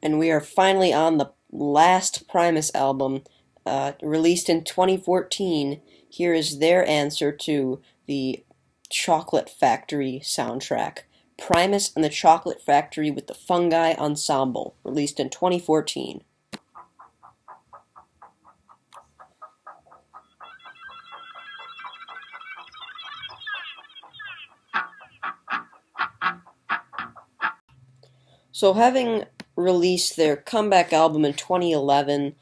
and we are finally on the last Primus album, released in 2014. Here is their answer to the Chocolate Factory soundtrack. Primus and the Chocolate Factory with the Fungi Ensemble, released in 2014. So, having released their comeback album in 2011,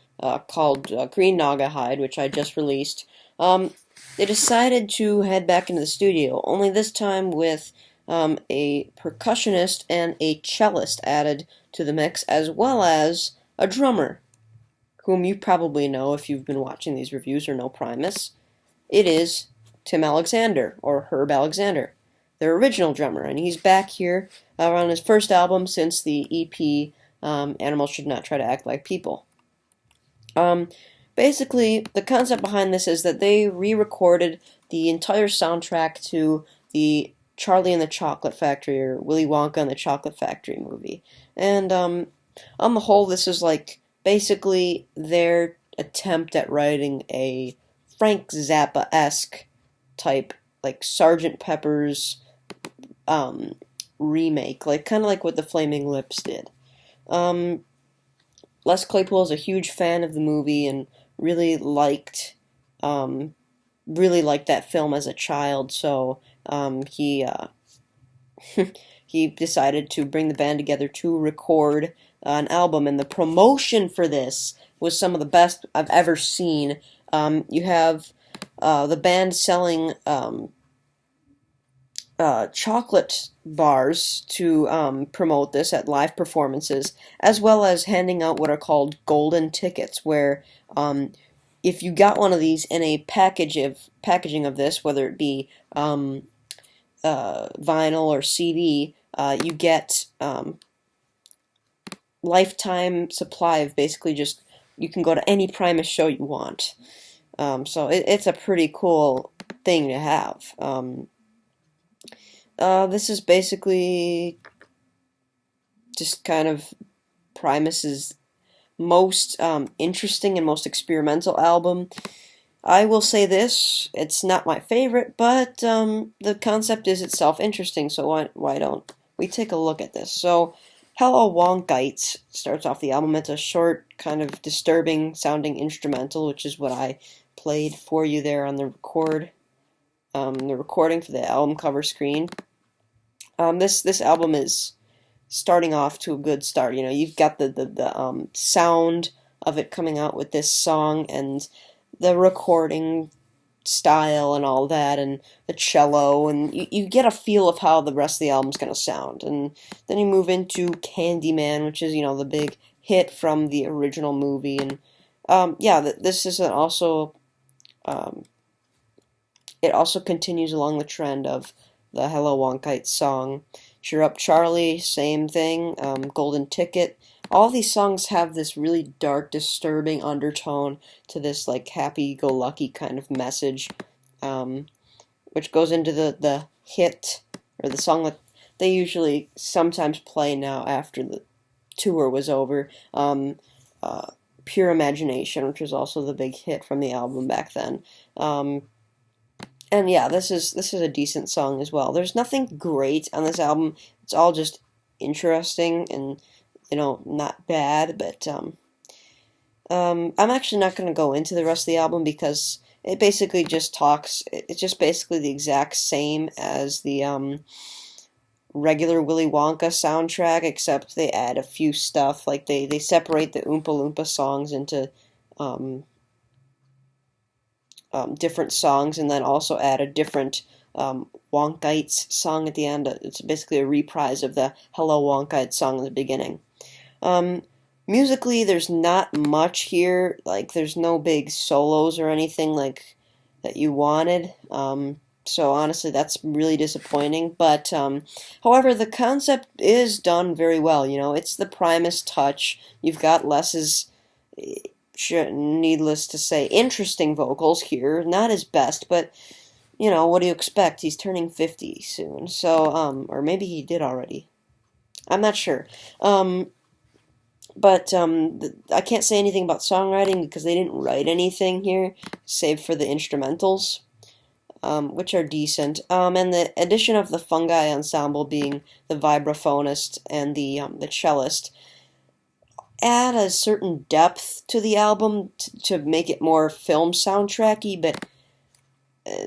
called Green Naugahyde, which I just released, they decided to head back into the studio, only this time with a percussionist and a cellist added to the mix, as well as a drummer, whom you probably know if you've been watching these reviews or know Primus. It is Tim Alexander, or Herb Alexander, their original drummer, and he's back here on his first album since the EP Animals Should Not Try to Act Like People. Basically, the concept behind this is that they re-recorded the entire soundtrack to the Charlie and the Chocolate Factory, or Willy Wonka and the Chocolate Factory movie. And on the whole, this is like basically their attempt at writing a Frank Zappa-esque type, like Sergeant Pepper's remake, like kind of like what the Flaming Lips did. Les Claypool is a huge fan of the movie and really liked that film as a child, so he he decided to bring the band together to record an album, and the promotion for this was some of the best I've ever seen. You have the band selling chocolate bars to promote this at live performances, as well as handing out what are called golden tickets, where if you got one of these in a packaging of this, whether it be vinyl or CD, you get lifetime supply of basically just, you can go to any Primus show you want. So it's a pretty cool thing to have. This is basically just kind of Primus's most interesting and most experimental album. I will say this, it's not my favorite, but the concept is itself interesting, so why don't we take a look at this? So, Hello Wonkites starts off the album. It's a short, kind of disturbing sounding instrumental, which is what I played for you there on the recording for the album cover screen. This album is starting off to a good start. You know, you've got the sound of it coming out with this song, and the recording style and all that, and the cello, and you get a feel of how the rest of the album's going to sound. And then you move into Candyman, which is, you know, the big hit from the original movie. And this is also it also continues along the trend of the Hello Wonkite song. Cheer Up Charlie, same thing. Golden Ticket. All these songs have this really dark, disturbing undertone to this like happy-go-lucky kind of message, which goes into the hit, or the song that they usually sometimes play now after the tour was over, Pure Imagination, which was also the big hit from the album back then. And yeah, this is a decent song as well. There's nothing great on this album. It's all just interesting and, you know, not bad, but I'm actually not going to go into the rest of the album because it basically just it's just basically the exact same as the regular Willy Wonka soundtrack, except they add a few stuff, like they separate the Oompa Loompa songs into different songs, and then also add a different Wonkites song at the end. It's basically a reprise of the Hello Wonkite song in the beginning. Musically, there's not much here. Like, there's no big solos or anything like that you wanted. So honestly, that's really disappointing. But however, the concept is done very well. You know, it's the Primus touch. You've got Les's, needless to say, interesting vocals here. Not his best, but you know, what do you expect? He's turning 50 soon. So, or maybe he did already. I'm not sure. But I can't say anything about songwriting because they didn't write anything here, save for the instrumentals, which are decent. And the addition of the Fungi ensemble, being the vibraphonist and the cellist, add a certain depth to the album to make it more film soundtracky, but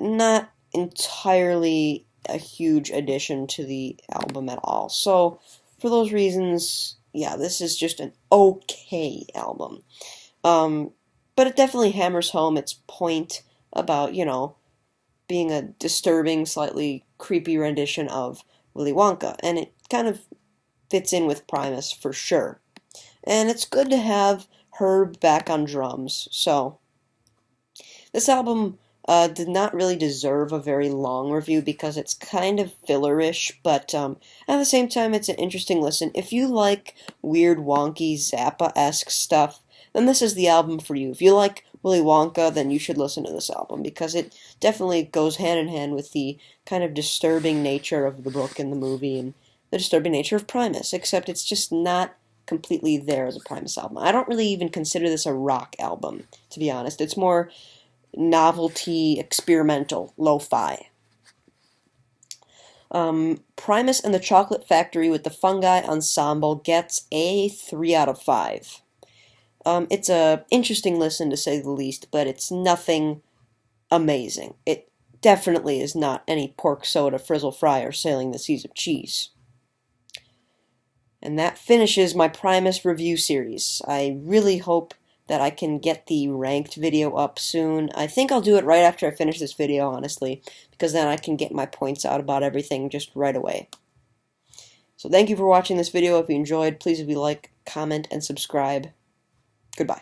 not entirely a huge addition to the album at all. So, for those reasons, yeah, this is just an okay album. But it definitely hammers home its point about, being a disturbing, slightly creepy rendition of Willy Wonka, and it kind of fits in with Primus for sure. And it's good to have Herb back on drums. So, this album did not really deserve a very long review because it's kind of fillerish, but at the same time, it's an interesting listen. If you like weird, wonky, Zappa-esque stuff, then this is the album for you. If you like Willy Wonka, then you should listen to this album because it definitely goes hand in hand with the kind of disturbing nature of the book and the movie and the disturbing nature of Primus, except it's just not completely there as a Primus album. I don't really even consider this a rock album, to be honest. It's more novelty, experimental, lo-fi. Primus and the Chocolate Factory with the Fungi Ensemble gets a 3 out of 5. It's a interesting listen, to say the least, but it's nothing amazing. It definitely is not any pork soda, frizzle fry, or sailing the seas of cheese. And that finishes my Primus review series. I really hope that I can get the ranked video up soon. I think I'll do it right after I finish this video, honestly, because then I can get my points out about everything just right away. So thank you for watching this video. If you enjoyed, please if you like, comment, and subscribe. Goodbye.